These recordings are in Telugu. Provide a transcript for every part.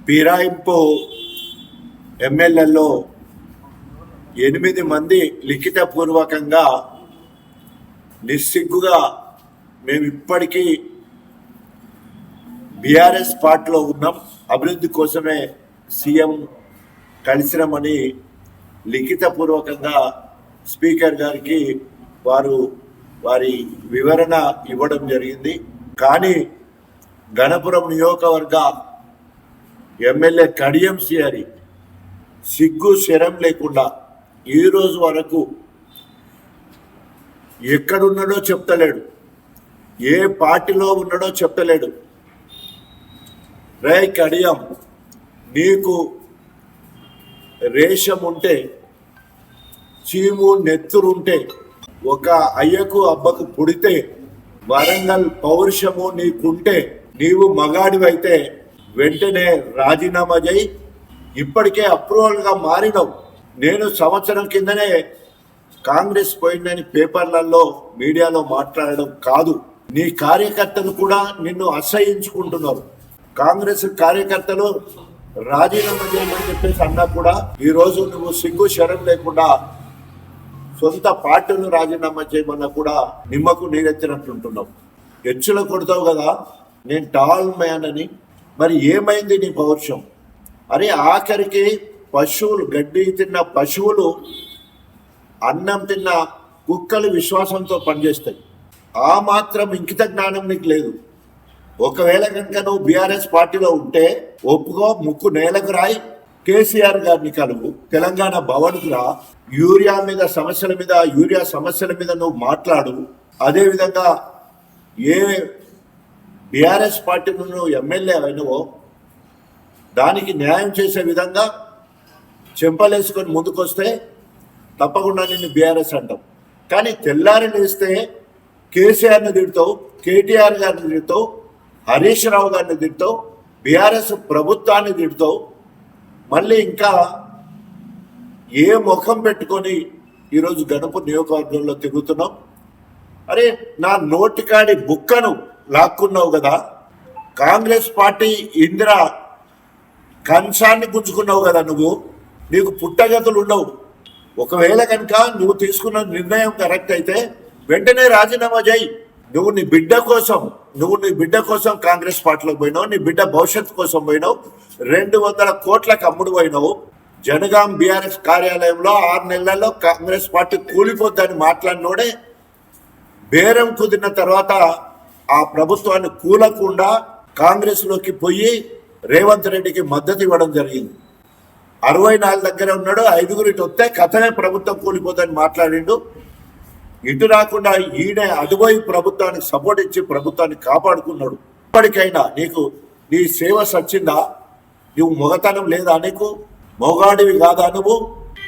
ఫిరాయింపు ఎమ్మెల్యేలో 8 మంది లిఖితపూర్వకంగా నిస్సిగ్గుగా మేము ఇప్పటికీ బీఆర్ఎస్ పార్టీలో ఉన్నాం, అభివృద్ధి కోసమే సీఎం కలిసినామని లిఖితపూర్వకంగా స్పీకర్ గారికి వారి వివరణ ఇవ్వడం జరిగింది. కానీ గణపురం నియోజకవర్గ ఎమ్మెల్యే కడియం శ్రీహరి సిగ్గు శరం లేకుండా ఈరోజు వరకు ఎక్కడున్నాడో చెప్తలేడు, ఏ పార్టీలో ఉన్నాడో చెప్తలేడు. రే కడియం, నీకు రేషం ఉంటే, చీము నెత్తురుంటే, ఒక అయ్యకు అబ్బకు పుడితే, వరంగల్ పౌరుషము నీకుంటే, నీవు మగాడివైతే వెంటనే రాజీనామా చేయి. ఇప్పటికే అప్రూవల్గా మారినవు. నేను సంవత్సరం కిందనే కాంగ్రెస్ పోయిందని పేపర్లలో మీడియాలో మాట్లాడడం కాదు, నీ కార్యకర్తలు కూడా నిన్ను అసహించుకుంటున్నారు. కాంగ్రెస్ కార్యకర్తలు రాజీనామా చేయమని చెప్పేసి అన్నా కూడా ఈరోజు నువ్వు సిగ్గు శరం లేకుండా సొంత పార్టీలు రాజీనామా చేయమన్నా కూడా నిమ్మకు నీరెత్తినట్టుంటున్నావు. హెచ్చులో కొడతావు కదా నేను టాల్ మ్యాన్ అని. మరి ఏమైంది నీ పౌరుషం? అరే ఆఖరికి పశువులు, గడ్డి తిన్న పశువులు, అన్నం తిన్న కుక్కలు విశ్వాసంతో పనిచేస్తాయి. ఆ మాత్రం ఇంకిత జ్ఞానం నీకు లేదు. ఒకవేళ కనుక నువ్వు బీఆర్ఎస్ పార్టీలో ఉంటే ఒప్పుకో, ముక్కు నేలకు రాయి, కేసీఆర్ గారిని కలువు, తెలంగాణ భవన్కు రా, యూరియా సమస్యల మీద నువ్వు మాట్లాడు. అదేవిధంగా ఏ బీఆర్ఎస్ పార్టీలో నువ్వు ఎమ్మెల్యే అయినవో దానికి న్యాయం చేసే విధంగా చెంపలేసుకొని ముందుకొస్తే తప్పకుండా నిన్ను బీఆర్ఎస్ అంటాం. కానీ తెల్లారి లేస్తే కేసీఆర్ని తిడతావు, కేటీఆర్ గారిని తిడతావు, హరీష్ రావు గారిని తిడతావు, బీఆర్ఎస్ ప్రభుత్వాన్ని తిడతావు. మళ్ళీ ఇంకా ఏ ముఖం పెట్టుకొని ఈరోజు గణపూర్ నియోజకవర్గంలో తిరుగుతున్నావు? అరే నా నోటికాడి బుక్కను లాక్కున్నావు కదా, కాంగ్రెస్ పార్టీ ఇందిరా కంచాన్ని గుంజుకున్నావు కదా నువ్వు, నీకు పుట్టగతులు ఉండవు. ఒకవేళ కనుక నువ్వు తీసుకున్న నిర్ణయం కరెక్ట్ అయితే వెంటనే రాజీనామా చేయి. నువ్వు నీ బిడ్డ కోసం కాంగ్రెస్ పార్టీలోకి పోయినావు, నీ బిడ్డ భవిష్యత్తు కోసం పోయినావు, 200 కోట్లకు అమ్ముడు పోయినావు. జనగాం బీఆర్ఎస్ కార్యాలయంలో 6 నెలల్లో కాంగ్రెస్ పార్టీ కూలిపోద్దని మాట్లాడినోడే బేరం కుదిరిన తర్వాత ఆ ప్రభుత్వాన్ని కూలకుండా కాంగ్రెస్ లోకి పోయి రేవంత్ రెడ్డికి మద్దతు ఇవ్వడం జరిగింది. 64 దగ్గర ఉన్నాడు, 5 ఇటు వస్తే కథమే ప్రభుత్వం కూలిపోతుందని మాట్లాడిండు. ఇటు రాకుండా ఈయన అటువైపు ప్రభుత్వానికి సపోర్ట్ ఇచ్చి ప్రభుత్వాన్ని కాపాడుకున్నాడు. ఇప్పటికైనా నీకు నీ సేవ సచ్చిందా? నువ్వు మొగతనం లేదా? నీకు మొగాడివి కాదా? నువ్వు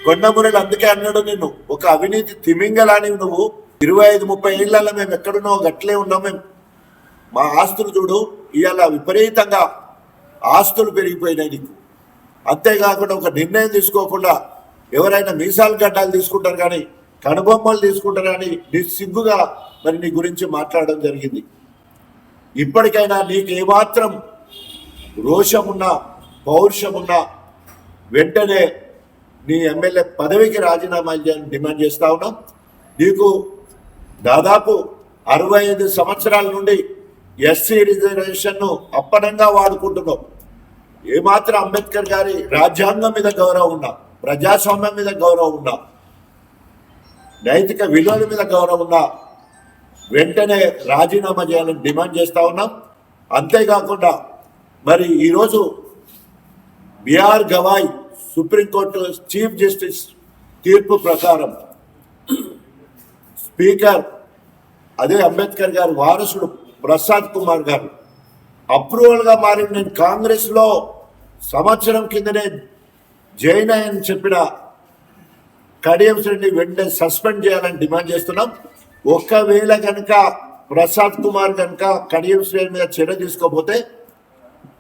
కొండమురళి అందుకే అన్నాడు నిన్ను ఒక అవినీతి తిమింగలానివి. నువ్వు 25-30 ఏళ్లలో మేము ఎక్కడున్నావు గట్లే ఉన్నాం. మేము మా ఆస్తులు చూడు, ఇవాళ విపరీతంగా ఆస్తులు పెరిగిపోయినాయి నీకు. అంతేకాకుండా ఒక నిర్ణయం తీసుకోకుండా ఎవరైనా మీసాలు గడ్డాలు తీసుకుంటారు కానీ కనుబొమ్మలు తీసుకుంటారు కానీ సిగ్గుగా మరి నీ గురించి మాట్లాడడం జరిగింది. ఇప్పటికైనా నీకు ఏమాత్రం రోషమున్నా పౌరుషమున్నా వెంటనే నీ ఎమ్మెల్యే పదవికి రాజీనామా చేయాలని డిమాండ్ చేస్తా ఉన్నాం. నీకు దాదాపు 65 సంవత్సరాల నుండి ఎస్సీ రిజర్వేషన్ను అప్పనంగా వాడుకుంటున్నావు. ఏమాత్రం అంబేద్కర్ గారి రాజ్యాంగం మీద గౌరవం ఉన్నా, ప్రజాస్వామ్యం మీద గౌరవం ఉన్నా, నైతిక విలువల మీద గౌరవం ఉన్నా వెంటనే రాజీనామా చేయాలని డిమాండ్ చేస్తా ఉన్నాం. అంతేకాకుండా మరి ఈరోజు BR Gavai supreme court chief justice తీర్పు ప్రకారం స్పీకర్ అదే అంబేద్కర్ గారి వారసుడు ప్రసాద్ కుమార్ గారు అప్రూవల్గా మారి నేను కాంగ్రెస్లో సంవత్సరం కిందనే జాయిన్ అయ్యని చెప్పిన కడియం శ్రేణిని వెంటనే సస్పెండ్ చేయాలని డిమాండ్ చేస్తున్నాం. ఒకవేళ కనుక ప్రసాద్ కుమార్ కనుక కడియం శ్రేణి మీద చర్య తీసుకోకపోతే